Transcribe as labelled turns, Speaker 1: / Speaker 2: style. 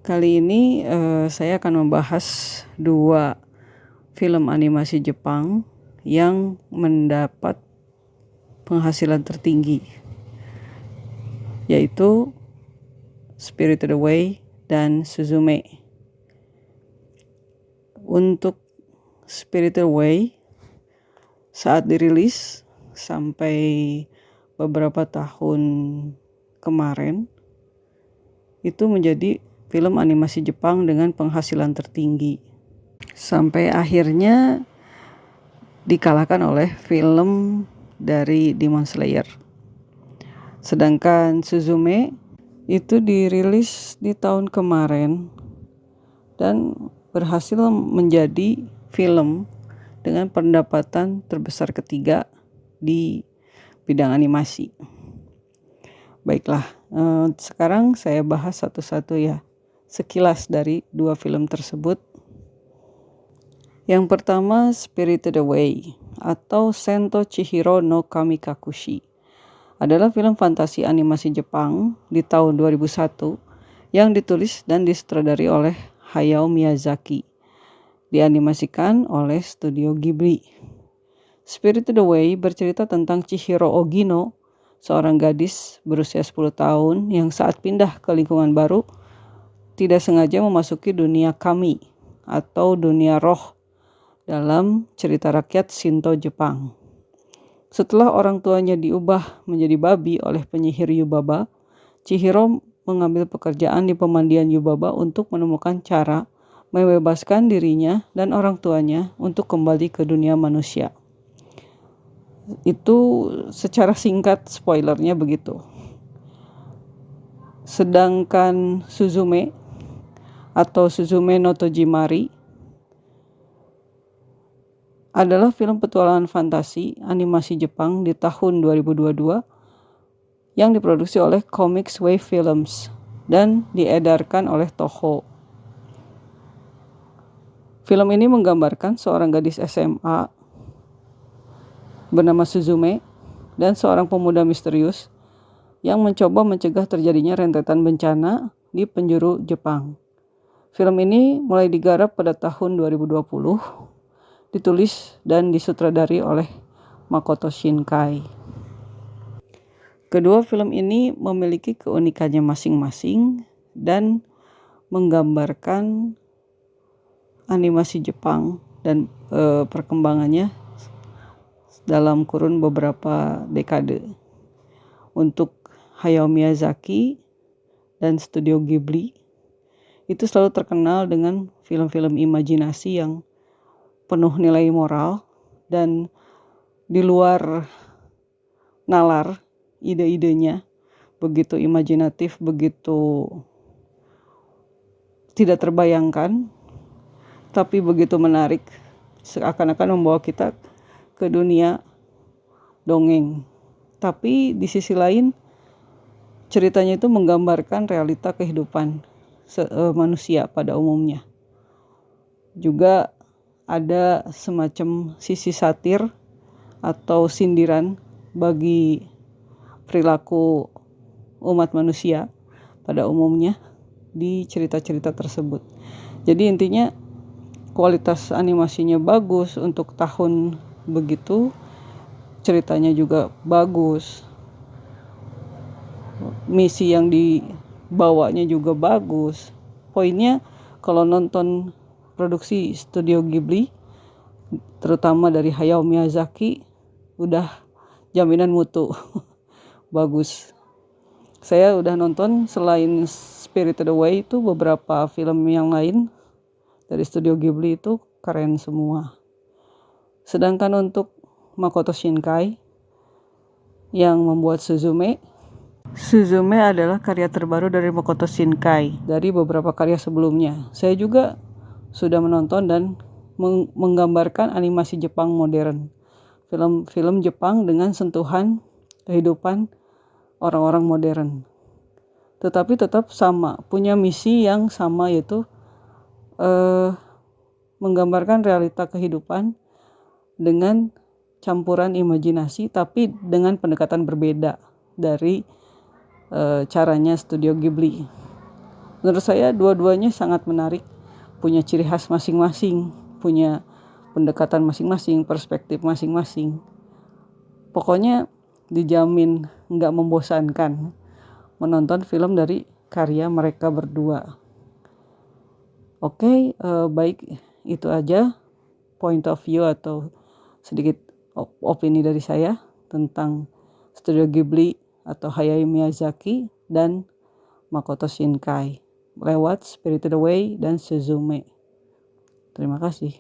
Speaker 1: Kali ini saya akan membahas dua film animasi Jepang yang mendapat penghasilan tertinggi, yaitu Spirited Away dan Suzume. Untuk Spirited Away saat dirilis sampai beberapa tahun kemarin itu menjadi film animasi Jepang dengan penghasilan tertinggi, sampai akhirnya dikalahkan oleh film dari Demon Slayer. Sedangkan Suzume itu dirilis di tahun kemarin dan berhasil menjadi film dengan pendapatan terbesar ketiga di bidang animasi. Baiklah, sekarang saya bahas satu-satu ya, sekilas dari dua film tersebut. Yang pertama, Spirited Away atau Sento Chihiro no Kamikakushi adalah film fantasi animasi Jepang di tahun 2001 yang ditulis dan disutradari oleh Hayao Miyazaki, dianimasikan oleh Studio Ghibli. Spirited Away bercerita tentang Chihiro Ogino, seorang gadis berusia 10 tahun yang saat pindah ke lingkungan baru tidak sengaja memasuki dunia kami atau dunia roh dalam cerita rakyat Shinto Jepang. Setelah orang tuanya diubah menjadi babi oleh penyihir Yubaba, Chihiro mengambil pekerjaan di pemandian Yubaba untuk menemukan cara membebaskan dirinya dan orang tuanya untuk kembali ke dunia manusia. Itu secara singkat spoilernya begitu. Sedangkan Suzume atau Suzume no Tojimari adalah film petualangan fantasi animasi Jepang di tahun 2022 yang diproduksi oleh Comics Wave Films dan diedarkan oleh Toho. Film ini menggambarkan seorang gadis SMA bernama Suzume dan seorang pemuda misterius yang mencoba mencegah terjadinya rentetan bencana di penjuru Jepang. Film ini mulai digarap pada tahun 2020, ditulis dan disutradari oleh Makoto Shinkai. Kedua film ini memiliki keunikannya masing-masing dan menggambarkan animasi Jepang dan perkembangannya dalam kurun beberapa dekade. Untuk Hayao Miyazaki dan Studio Ghibli itu selalu terkenal dengan film-film imajinasi yang penuh nilai moral dan di luar nalar ide-idenya, begitu imajinatif, begitu tidak terbayangkan, tapi begitu menarik, seakan-akan membawa kita ke dunia dongeng. Tapi di sisi lain ceritanya itu menggambarkan realita kehidupan manusia pada umumnya. Juga ada semacam sisi satir atau sindiran bagi perilaku umat manusia pada umumnya di cerita-cerita tersebut. Jadi intinya kualitas animasinya bagus untuk tahun begitu, ceritanya juga bagus, misi yang dibawanya juga bagus. Poinnya kalau nonton produksi Studio Ghibli, terutama dari Hayao Miyazaki, udah jaminan mutu. Bagus. Saya udah nonton selain Spirited Away itu beberapa film yang lain dari Studio Ghibli, itu keren semua. Sedangkan untuk Makoto Shinkai yang membuat Suzume adalah karya terbaru dari Makoto Shinkai dari beberapa karya sebelumnya. Saya juga sudah menonton dan menggambarkan animasi Jepang modern. Film-film Jepang dengan sentuhan kehidupan orang-orang modern. Tetapi tetap sama, punya misi yang sama, yaitu menggambarkan realita kehidupan dengan campuran imajinasi, tapi dengan pendekatan berbeda dari caranya Studio Ghibli. Menurut saya dua-duanya sangat menarik, punya ciri khas masing-masing, punya pendekatan masing-masing, perspektif masing-masing. Pokoknya dijamin nggak membosankan menonton film dari karya mereka berdua. Oke, baik, itu aja point of view atau sedikit opini dari saya tentang Studio Ghibli atau Hayao Miyazaki dan Makoto Shinkai lewat Spirited Away dan Suzume. Terima kasih.